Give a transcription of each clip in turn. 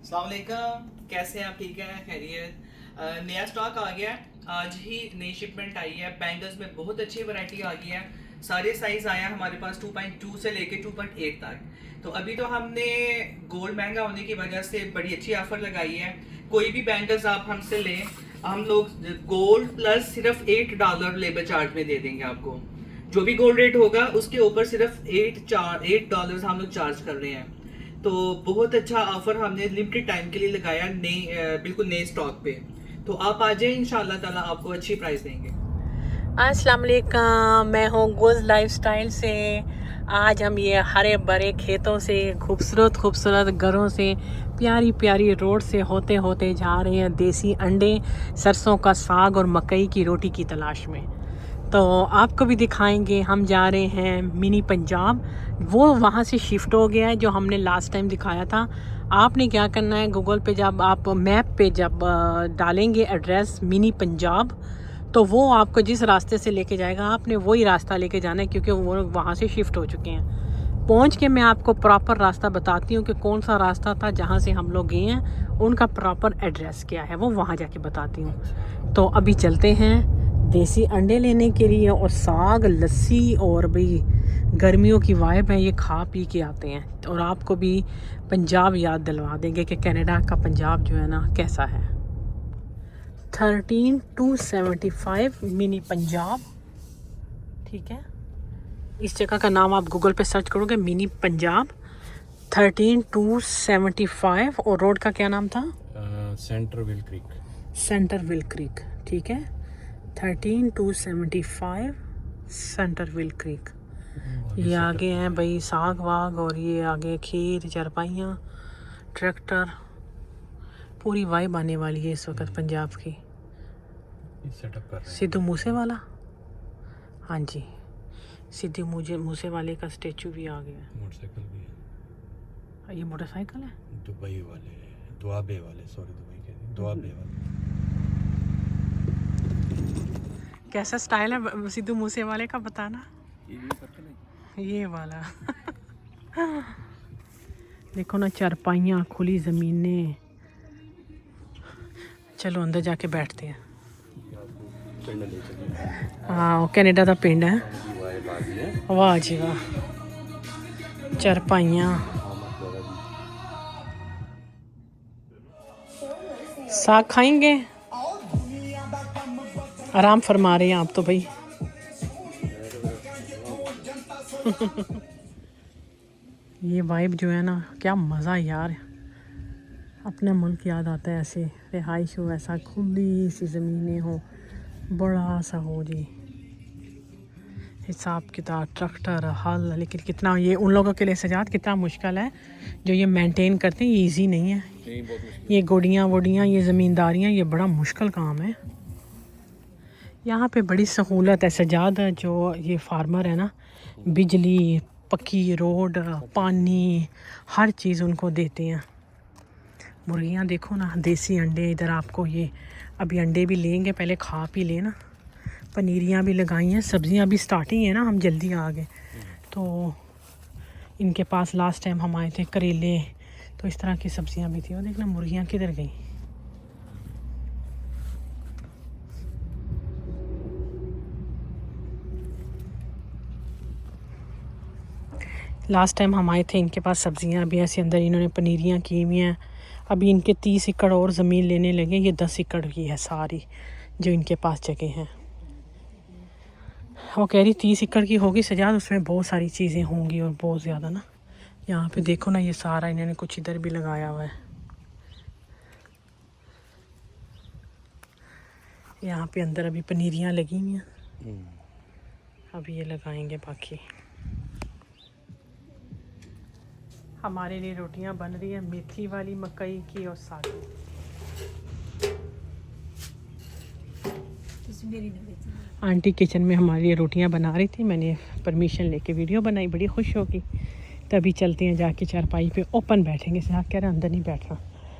अस्सलाम वालेकुम, कैसे हैं आप? ठीक है, खैरियत। नया स्टॉक आ गया है, आज ही नई शिपमेंट आई है। बैंगल्स में बहुत अच्छी वैरायटी आ गई है। सारे साइज़ आए हैं हमारे पास 2.2 से लेके 2.8 तक। तो अभी तो हमने गोल्ड महंगा होने की वजह से बड़ी अच्छी ऑफर लगाई है। कोई भी बैंगल्स आप हमसे लें, हम लोग गोल्ड प्लस सिर्फ $8 लेबर चार्ज में दे देंगे आपको। जो भी गोल्ड रेट होगा उसके ऊपर सिर्फ $8 हम लोग चार्ज कर रहे हैं। तो बहुत अच्छा ऑफर हमने लिमिटेड टाइम के लिए लगाया, नई बिल्कुल नए स्टॉक पे। तो आप आ जाए, इंशाल्लाह ताला आपको अच्छी प्राइस देंगे। अस्सलाम वालेकुम, मैं हूँ गुल लाइफस्टाइल से। आज हम ये हरे भरे खेतों से, खूबसूरत खूबसूरत घरों से, प्यारी प्यारी रोड से होते होते जा रहे हैं देसी अंडे, सरसों का साग और मकई की रोटी की तलाश में। तो आपको भी दिखाएंगे। हम जा रहे हैं मिनी पंजाब। वो वहाँ से शिफ्ट हो गया है जो हमने लास्ट टाइम दिखाया था। आपने क्या करना है, गूगल पे जब आप मैप पे जब डालेंगे एड्रेस मिनी पंजाब, तो वो आपको जिस रास्ते से लेके जाएगा आपने वही रास्ता लेके जाना है, क्योंकि वो वहाँ से शिफ्ट हो चुके हैं। पहुँच के मैं आपको प्रॉपर रास्ता बताती हूँ कि कौन सा रास्ता था जहाँ से हम लोग गए हैं, उनका प्रॉपर एड्रेस क्या है वो वहाँ जाके बताती हूँ। तो अभी चलते हैं देसी अंडे लेने के लिए, और साग, लस्सी, और भाई गर्मियों की वाइब है, ये खा पी के आते हैं। और आपको भी पंजाब याद दिलवा देंगे कि कनाडा का पंजाब जो है ना कैसा है। 13275 मिनी पंजाब, ठीक है। इस जगह का नाम आप गूगल पे सर्च करोगे, मिनी पंजाब 13275। और रोड का क्या नाम था? सेंटरविल क्रीक। सेंटरविल क्रीक, ठीक है। 13275 सेंटरविल क्रीक। ये आगे हैं भाई साग वाग, और ये आगे खेत, चारपाइयाँ, ट्रैक्टर। पूरी वाइब आने वाली है इस वक्त पंजाब की। सेटअप कर रहे हैं। सिद्धू मूसे वाला, हाँ जी, सिद्धू मूसे वाले का स्टेचू भी आ गया है। मोटरसाइकिल भी है। ये मोटरसाइकिल है, दुबई वाले, दुआबे वाले, सॉरी दुबई के नहीं, दुआबे वाले। कैसा स्टाइल है सिद्धू मूसे वाले का बताना। ये वाला देखो ना, चारपाइयाँ, खुली ज़मीनें। चलो अंदर जाके बैठते हैं। हाँ, कनाडा का पिंड है। वाह जी वाह, चारपाइयाँ, साग खाएंगे। आराम फरमा रहे हैं आप तो भाई। ये वाइब जो है ना, क्या मज़ा यार। अपने मुल्क याद आता है, ऐसे रिहाइश हो, ऐसा खुली सी ज़मीनें हो, बड़ा सा हो जी, हिसाब किताब, ट्रैक्टर, हल। लेकिन कितना ये उन लोगों के लिए सजाद कितना मुश्किल है जो ये मेंटेन करते हैं, ये इजी नहीं है। ये गोडियाँ वोडियाँ, ये ज़मींदारियाँ, ये बड़ा मुश्किल काम है। यहाँ पे बड़ी सहूलत है सजाद, जो ये फार्मर है ना, बिजली, पक्की रोड, पानी, हर चीज़ उनको देते हैं। मुर्गियाँ देखो ना, देसी अंडे। इधर आपको ये अभी अंडे भी लेंगे, पहले खा पी लेना। पनीरियाँ भी लगाई हैं, सब्जियाँ भी स्टार्टिंग है ना, हम जल्दी आ गए। तो इनके पास लास्ट टाइम हम आए थे, करेले, तो इस तरह की सब्जियाँ भी थी। और देखना मुर्गियाँ किधर गई। लास्ट टाइम हम आए थे, इनके पास सब्जियाँ भी ऐसे अंदर इन्होंने पनीरियाँ की हुई हैं। अभी इनके 30 एकड़ और ज़मीन लेने लगे। ये 10 एकड़ की है सारी जो इनके पास जगह हैं। वो कह रही 30 एकड़ की होगी सजाद, उसमें बहुत सारी चीज़ें होंगी और बहुत ज़्यादा ना। यहाँ पे देखो ना, ये सारा इन्होंने कुछ इधर भी लगाया हुआ है। यहाँ पे अंदर अभी पनीरियाँ लगी हुई हैं, अभी ये लगाएंगे बाकी। हमारे लिए रोटियाँ बन रही हैं, मेथी वाली, मकई की और साग। आंटी किचन में हमारे लिए रोटियां बना रही थी, मैंने परमिशन लेके वीडियो बनाई, बड़ी खुश होगी। तभी चलते हैं, जाके चारपाई पे ओपन बैठेंगे। साहब कह रहे अंदर नहीं बैठना,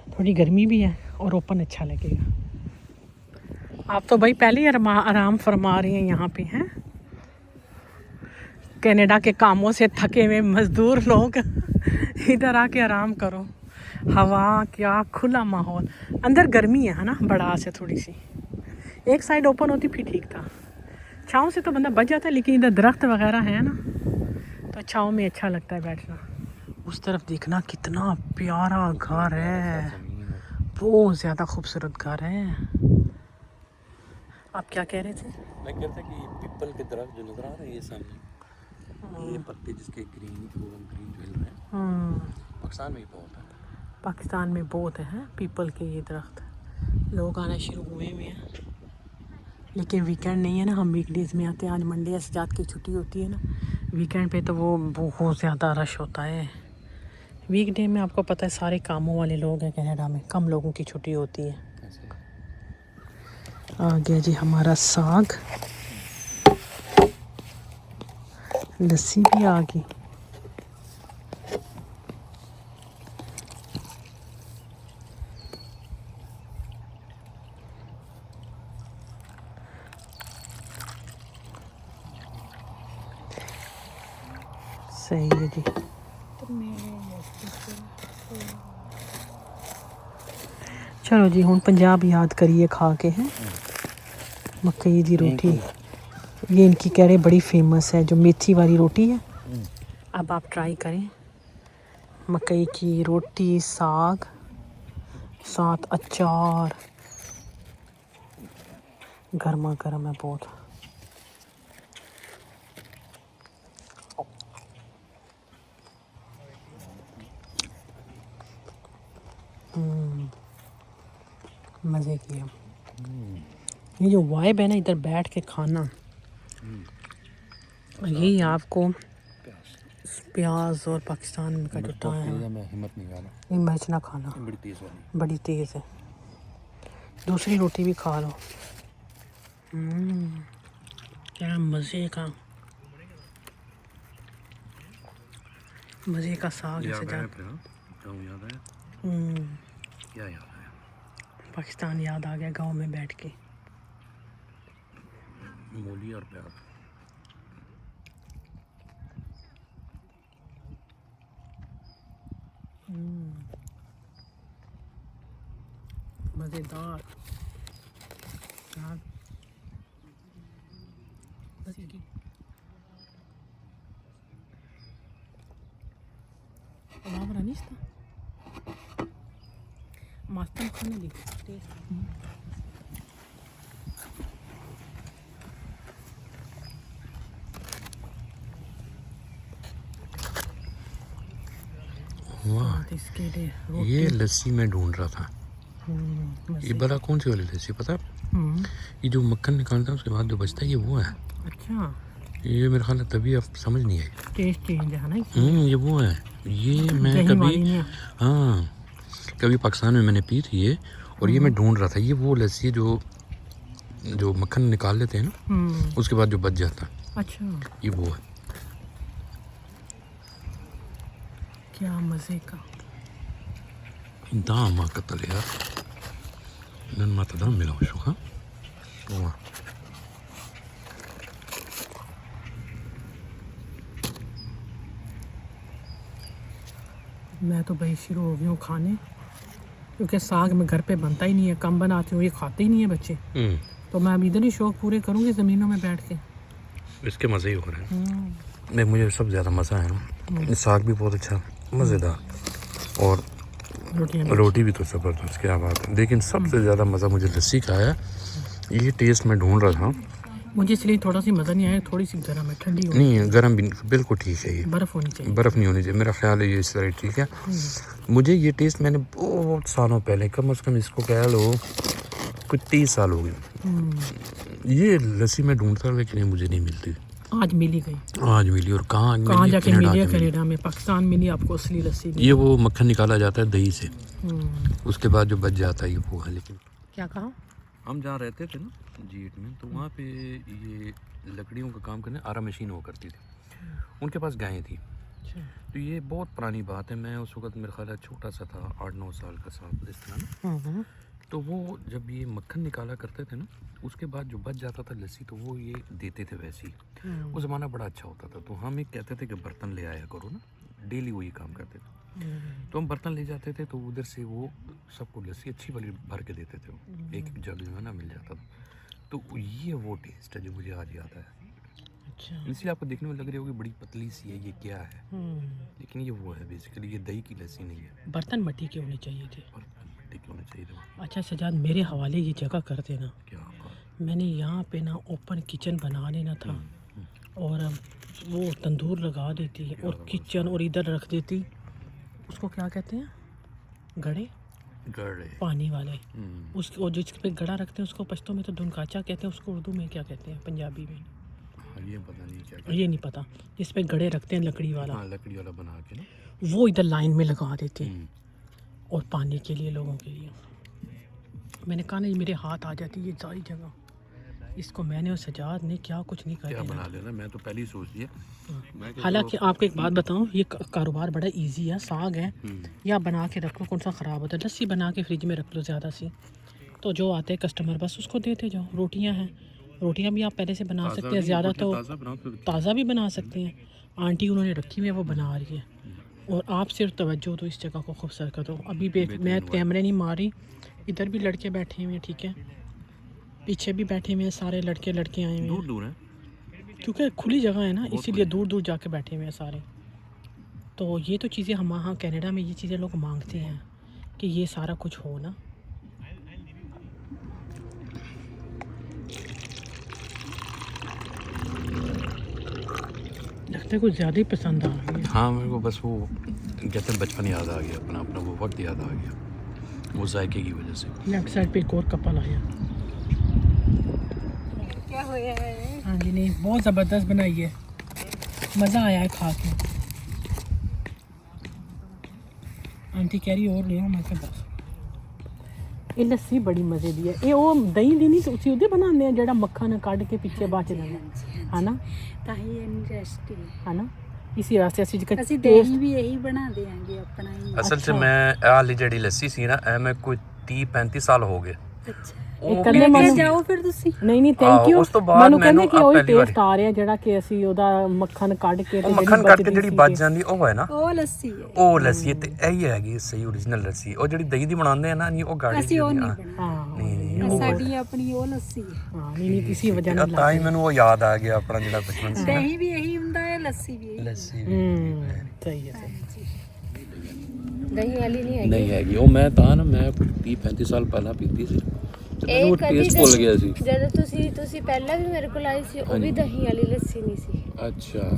थोड़ी गर्मी भी है और ओपन अच्छा लगेगा। आप तो भाई पहले ही आराम फरमा रहे हैं यहाँ पे हैं। कनाडा के कामों से थके हुए मज़दूर लोग इधर आके आराम करो। हवा, क्या खुला माहौल। अंदर गर्मी है ना, बड़ा से थोड़ी सी। एक साइड ओपन होती फिर ठीक था। छाँव से तो बंदा बच जाता है, लेकिन इधर दरख्त वगैरह है ना, तो छाँव में अच्छा लगता है बैठना। उस तरफ देखना कितना प्यारा घर है, बहुत ज़्यादा खूबसूरत घर है। आप क्या कह रहे थे? मैं कहता कि ये पीपल के दरख्त जो नजर आ रहे हैं ये सामने, ये पत्ते जिसके ग्रीन ग्रीन जो हिल रहे हैं, पाकिस्तान में ही बहुत है। पाकिस्तान में बहुत है पीपल के ये दरख्त। लोग आना शुरू हुए हैं, लेकिन वीकेंड नहीं है ना, हम वीकडेज़ में आते हैं। आज मंडे या सजात की छुट्टी होती है ना, वीकेंड पे तो वो बहुत ज़्यादा रश होता है। वीकडे में आपको पता है सारे कामों वाले लोग हैं कनाडा में, कम लोगों की छुट्टी होती है। आ गया जी हमारा साग, लस्सी भी आ गई। सही है जी। चलो जी हुण पंजाब याद करिए खा के हैं। मकई दी रोटी, ये इनकी कह रहे बड़ी फेमस है, जो मेथी वाली रोटी है। अब आप ट्राई करें, मकई की रोटी, साग, साथ अचार, गर्मा गर्म है बहुत। मज़े की है। ये जो वाइब है ना इधर बैठ के खाना, यही आपको प्याज और पाकिस्तान का जो टाइम है, मैं हिम्मत नहीं वाला, ये मिर्च ना खाना, बड़ी तेज वाली, बड़ी तेज़ है। दूसरी रोटी भी खा लो। क्या मज़े का, मज़े का साग है सजाद। क्या याद आया? पाकिस्तान याद आ गया गांव में बैठ के। मूली और प्याज। मज़ेदार साग। बस ये बाबरा नहीं था मास्टर खाने दी टेस्ट। वाह, इसके लिए ये लस्सी मैं ढूंढ रहा था। ये बड़ा कौन सी वाली लस्सी पता है? ये जो मक्खन निकालता है उसके बाद जो बचता है ये वो है। अच्छा, ये मेरे ख्याल है तभी आप समझ नहीं आई। टेस्ट चेंज है ना। ये वो है। ये मैं कभी, हाँ कभी पाकिस्तान में मैंने पी थी ये, और ये मैं ढूंढ रहा था। ये वो लस्सी है जो मक्खन निकाल लेते हैं ना, उसके बाद जो बच जाता है। अच्छा, ये वो है। क्या मज़े का। दाम मा कतल यार, नन माता दाम मिला हो हाँ। मैं तो भाई शुरू हो गई हूँ खाने, क्योंकि साग में घर पे बनता ही नहीं है, कम बनाती हूँ, ये खाते ही नहीं है बच्चे। तो मैं अब इधर ही शौक पूरे करूँगी ज़मीनों में बैठ के। इसके मज़े ही हो रहे हैं। नहीं मुझे सब ज़्यादा मज़ा है ना, साग भी बहुत अच्छा मज़ेदार, और रोटी भी तो ज़बरदस्त, क्या बात है। लेकिन सबसे ज़्यादा मज़ा मुझे लस्सी का आया। ये टेस्ट मैं ढूंढ रहा था। मुझे इसलिए थोड़ा सी मज़ा नहीं आया, थोड़ी सी गर्म है, ठंडी नहीं गर्म भी बिल्कुल ठीक है। ये बर्फ़ होनी चाहिए, बर्फ़ नहीं होनी चाहिए, मेरा ख्याल है ये इस तरह ठीक है। मुझे ये टेस्ट मैंने बहुत सालों पहले, कम से कम इसको कह लो कुछ 30 साल हो गए, ये लस्सी मैं ढूंढता, लेकिन ये मुझे नहीं मिलती। आज मिली गई, आज मिली। और कहाँ जाके मिली है? कनाडा में। पाकिस्तान मिली आपको असली लस्सी। ये वो मक्खन निकाला जाता है दही से, उसके बाद जो बच जाता है ये वो है। लेकिन क्या कहा, हम जहाँ रहते थे ना G8 में, तो वहाँ पे ये लकड़ियों का काम करने आरा मशीन हुआ करती थी, उनके पास गायें थी। तो ये बहुत पुरानी बात है, मैं उस वक्त मेरा ख्याल है छोटा सा था, 8-9 साल का साथ इस तरह ना। तो वो जब ये मक्खन निकाला करते थे ना, उसके बाद जो बच जाता था लस्सी, तो वो ये देते थे वैसे ही। वो ज़माना बड़ा अच्छा होता था। तो हम एक कहते थे कि बर्तन ले आया करो ना, डेली वही काम करते थे। तो हम बर्तन ले जाते थे तो उधर से वो सबको लस्सी अच्छी वाली भर के देते थे वो, एक एक जग जो है ना मिल जाता था। तो ये वो टेस्ट है जो मुझे आज याद है। अच्छा। इसलिए आपको देखने में लग रही होगी बड़ी पतली सी है, ये क्या है, लेकिन ये वो है बेसिकली, ये दही की लस्सी नहीं है। बर्तन मिट्टी के होने चाहिए थे। और मिट्टी के होने चाहिए थे। अच्छा सजाद, मेरे हवाले ये जगह कर देना। क्या आपका? मैंने यहाँ पे ना ओपन किचन बना लेना था और वो तंदूर लगा देती और किचन और इधर रख देती, उसको क्या कहते हैं, गड़े, गड़े पानी वाले। उस और जिस पे गड़ा रखते हैं उसको पश्तो में तो धुनकाचा कहते हैं, उसको उर्दू में क्या कहते हैं, पंजाबी में ये पता नहीं क्या, ये नहीं पता। जिस पे गड़े रखते हैं लकड़ी वाला, हाँ लकड़ी वाला बना के ना, वो इधर लाइन में लगा देते और पानी के लिए लोगों के लिए। मैंने कहा नहीं मेरे हाथ आ जाती ये सारी जगह, इसको मैंने और सजाद ने क्या कुछ नहीं क्या कर बना लेना, मैं तो पहले ही सोच लिया। हालांकि आपको एक बात बताऊं, ये कारोबार बड़ा इजी है। साग है या बना के रख लो, कौन सा ख़राब होता है। लस्सी बना के फ्रिज में रख लो ज़्यादा सी, तो जो आते हैं कस्टमर बस उसको देते जाओ। रोटियां हैं, रोटियां भी आप पहले से बना सकते हैं, ज़्यादा तो ताज़ा भी बना सकते हैं। आंटी उन्होंने रखी हुई है, वो बना रही है। और आप सिर्फ तवज्जो तो इस जगह को खूबसूरत कर दो। अभी मैं कैमरे नहीं मार रही, इधर भी लड़के बैठे हुए हैं, ठीक है, पीछे भी बैठे हुए हैं, सारे लड़के आए हुए हैं। दूर है क्योंकि खुली जगह है ना, इसीलिए दूर दूर जाके बैठे हुए हैं सारे। तो ये तो चीज़ें हम वहाँ कनाडा में ये चीज़ें लोग मांगते हैं कि ये सारा कुछ हो ना। लगता है कुछ ज़्यादा ही पसंद आ रही है। हाँ मेरे को बस वो कहते हैं बचपन याद आ गया, अपना अपना वो वक्त याद आ गया वो जायके की वजह से। लेफ्ट साइड पे एक और कपल आया। क्या होया है? हाँ जी, नहीं बहुत ज़बरदस्त बनाई है, मज़ा आया है खा के। आंटी कह रही और ले आओ, मैं कहा बस। ये लस्सी बड़ी मज़े दी है। ये वो दही दी नहीं उसी उदे बनाते हैं, जड़ा मक्खन कढ़ के पीछे बच जाता है ना, ਤਾਂ ਹੀ ਇੰਟਰਸਟਿੰਗ है ना। इसी वास्ते ਅਸੀਂ ਦਹੀਂ ਵੀ ਇਹੀ ਬਣਾ ਦੇਾਂਗੇ ਆਪਣਾ ਹੀ। असल च मैं आली जड़ी लस्सी सी ना मैं कोई 30-35 साल हो गए। ਅੱਛਾ एक ਲੈ ਕੇ ਜਾਓ ਫਿਰ ਤੁਸੀਂ। नहीं थैंक यू। ਉਸ ਤੋਂ ਬਾਅਦ ਮੈਨੂੰ ਕਹਿੰਦੇ ਮੈਨੂੰ ਕਿ ਉਹ ਪਹਿਲੀ ਟੇਸਟ ਆ ਰਿਹਾ ਜਿਹੜਾ ਕਿ ਅਸੀਂ ਉਹਦਾ ਮੱਖਣ ਕੱਢ ਕੇ ਤੇ ਮੱਖਣ ਕੱਢ ਕੇ ਜਿਹੜੀ ਬਚ ਜਾਂਦੀ ਉਹ ਹੈ ਨਾ, ਉਹ ਲੱਸੀ ਹੈ, ਉਹ ਲੱਸੀ ਤੇ ਇਹੀ ਹੈਗੀ ਸਹੀ ਓਰੀਜਨਲ ਲੱਸੀ। ਉਹ ਜਿਹੜੀ ਦਹੀਂ ਦੀ ਬਣਾਉਂਦੇ ਆ ਨਾ, ਨਹੀਂ ਉਹ ਗਾੜੀ ਅਸੀਂ ਉਹ ਜਿਹੀ ਨਹੀਂ ਆ। ਬਣਾਉਂਦੇ, ਨਹੀਂ ਸਾਡੀ ਆਪਣੀ ਉਹ ਲੱਸੀ ਹੈ। हाँ नहीं किसी वजह ਨਹੀਂ नहीं ਤਾਂ ਹੀ ਮੈਨੂੰ ਉਹ ਯਾਦ ਆ ਗਿਆ ਆਪਣਾ ਜਿਹੜਾ ਬਚਪਨ ਸੀ। ਦਹੀਂ ਵੀ ਇਹੀ ਹੁੰਦਾ ਹੈ, ਲੱਸੀ ਵੀ ਇਹੀ। ਲੱਸੀ सही है सही। ਦਹੀਂ ਵਾਲੀ ਨਹੀਂ ਨਹੀਂ ਹੈਗੀ ਉਹ। ਮੈਂ ਤਾਂ ਨਾ ਮੈਂ 30-35 ਸਾਲ ਪਹਿਲਾਂ ਪੀਤੀ ਸੀ ਤੇ ਮੈਨੂੰ ਉਹ ਟੇਸਟ ਭੁੱਲ ਗਿਆ ਸੀ। ਜਦੋਂ ਤੁਸੀਂ ਪਹਿਲਾਂ ਵੀ ਮੇਰੇ ਕੋਲ ਆਏ ਸੀ, ਉਹ ਵੀ ਦਹੀਂ ਵਾਲੀ ਲੱਸੀ ਨਹੀਂ ਸੀ, ਅੱਛਾ,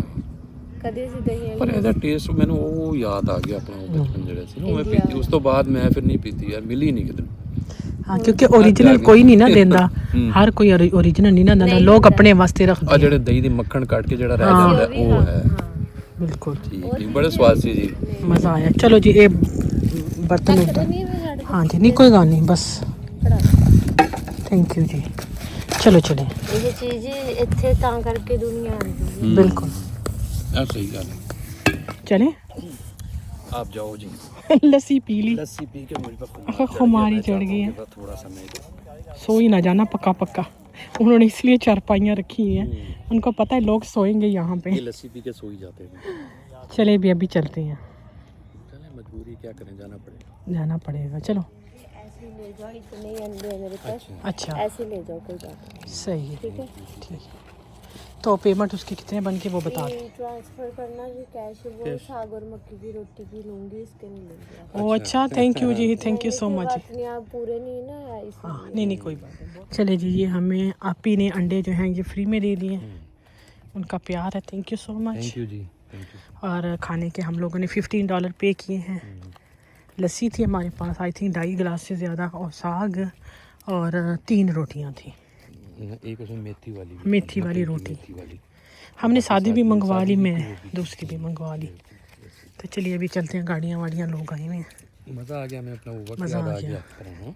ਕਦੇ ਅਸੀਂ ਦਹੀਂ ਪਰ ਵਾਲੀ ਇਹਦਾ ਟੇਸਟ ਮੈਨੂੰ ਉਹ ਯਾਦ ਆ ਗਿਆ ਆਪਣਾ ਉਹ ਬਚਪਨ ਜਿਹੜਾ ਸੀ ਨਾ, ਉਹ ਮੈਂ ਪੀਤੀ। ਉਸ ਤੋਂ ਬਾਅਦ ਮੈਂ ਫਿਰ ਨਹੀਂ ਪੀਤੀ ਯਾਰ, ਮਿਲੀ ਨਹੀਂ ਕਿਤੇ। हाँ क्योंकि ओरिजिनल कोई नहीं ना देंदा, हर कोई ओरिजिनल नहीं ना देंदा, लोग अपने वास्ते रखते ਆ ਜਿਹੜੇ ਦਹੀਂ ਦੀ ਮੱਖਣ ਕੱਢ ਕੇ ਜਿਹੜਾ ਰਹਿ ਜਾਂਦਾ ਉਹ ਹੈ। बिल्कुल ਠੀਕ ਠੀਕ, बड़े स्वाद से जी। मज़ा आया। चलो जी ये बर्तन ਨਹੀਂ ਮੈਂ ਸਾਡੇ हाँ जी नहीं कोई गल नहीं बस, थैंक यू जी। चलो चले ਇਹ ਚੀਜ਼ ਇੱਥੇ ਤਾਂ ਕਰਕੇ ਦੁਨੀਆ ਆਉਂਦੀ ਹੈ। बिल्कुल ਆ ਸਹੀ ਗੱਲ ਹੈ। चले। आप जाओ जी, लस्सी पी ली, लस्सी पी के मुझ पर खुमारी चढ़ गई है। थोड़ा सा मैं सो ही ना जाना पक्का पक्का। उन्होंने इसलिए चारपाइयाँ रखी हैं, उनको पता है लोग सोएंगे यहाँ पे। ये लस्सी पी के सो ही जाते हैं। चले भी अभी चलते हैं, चले मजबूरी क्या करें, जाना पड़ेगा। जाना पड़ेगा। चलो ऐसे ले जाओ, इतने ही अंडे हैं मेरे पास, अच्छा ऐसे ले जाओ, कोई बात नहीं, सही है ठीक है। ठीक है। तो पेमेंट उसके कितने बन के वो बता दो। ट्रांसफर करना जी कैश, वो साग और मक्की की रोटी की लूंगी, इसके नहीं लूंगी। ओ अच्छा थैंक यू जी, थैंक यू सो मच। बात नहीं, आप पूरे नहीं ना है इसलिए। हाँ नहीं कोई बात नहीं। चले जी, ये हमें आपी ने अंडे जो हैं ये फ्री में दे दिए, उनका प्यार है, thank you so much. Thank you जी, थैंक यू। और खाने के हम लोगों ने $15 पे किए हैं। लस्सी थी हमारे पास आई थिंक 2.5 गिलास से ज़्यादा, और साग और 3 रोटियां थी, एक उसमें मेथी वाली मेथी वाली रोटी। मेथी वाली हमने सादी भी मंगवा ली, मैं दूसरी भी मंगवा ली। तो चलिए अभी चलते हैं, गाड़ियाँ वाड़ियाँ लोग आए हुए हैं। मज़ा आ गया, मैं अपना वो वक्त मज़ा याद आ आ गया। गया।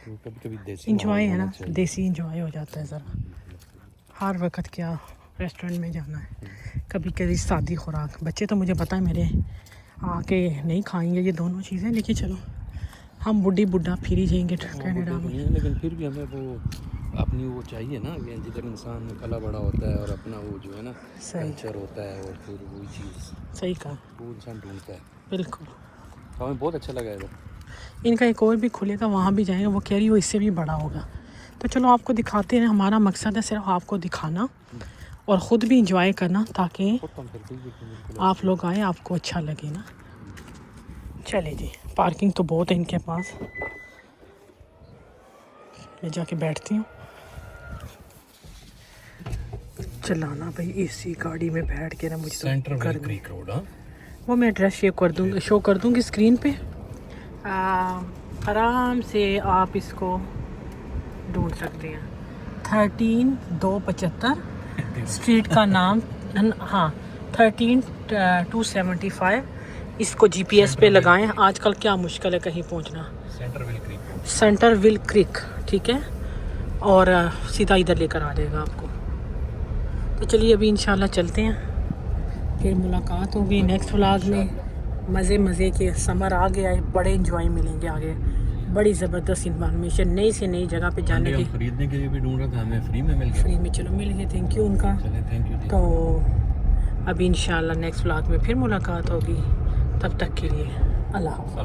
तो कभी कभी देसी इंजॉय है माहौल ना, होना चाहिए। देसी इंजॉय हो जाता है ज़रा। हर वक्त क्या रेस्टोरेंट में जाना है, कभी कभी सादी खुराक। बच्चे तो मुझे पता है मेरे आके नहीं खाएंगे ये दोनों चीज़ें, लेकिन चलो हम बुढ़ी बुढ़ा फिर ही जाएंगे कनाडा में। लेकिन फिर भी हमें वो अपनी वो चाहिए ना, कि जिधर इंसान पला बड़ा होता है और अपना वो जो है ना सही। कल्चर होता है, और फिर वही चीज़ सही कहा। वो इंसान ढूंढता है। बिल्कुल। हमें बहुत अच्छा लगा इधर। इनका एक और भी खुलेगा, वहाँ भी जाएंगे, वो कह रही हो इससे भी बड़ा होगा। तो चलो आपको दिखाते हैं, हमारा मकसद है सिर्फ आपको दिखाना और ख़ुद भी इंजॉय करना, ताकि आप लोग आए, आपको अच्छा लगे ना। चले जी, पार्किंग तो बहुत है इनके पास, मैं जाके बैठती हूँ। चलाना भाई एसी गाड़ी में बैठ के ना, मुझे सेंटर तो गर्मी। Creek road. हाँ, वो मैं एड्रेस शो कर दूँगी स्क्रीन पे। आराम से आप इसको ढूंढ सकते हैं। 13275 स्ट्रीट का नाम, हाँ 13275। इसको जीपीएस पे लगाएं। आजकल क्या मुश्किल है कहीं पहुंचना। सेंटर विल क्रिक, ठीक है, और सीधा इधर लेकर आ जाएगा आपको। तो चलिए अभी इंशाल्लाह चलते हैं, फिर मुलाकात होगी नेक्स्ट व्लॉग में। मज़े के समर आ गया है, बड़े इंजॉय मिलेंगे आगे, बड़ी ज़बरदस्त इन्फॉर्मेशन, नई से नई जगह पे जाने की। खरीदने के लिए भी ढूंढ रहा था, हमें फ्री में मिल गया। फ्री में, चलो मिल गए, थैंक यू उनका। Thank you. तो अभी इंशाल्लाह नेक्स्ट व्लॉग में फिर मुलाकात होगी, तब तक के लिए अल्लाह हाफ़िज़।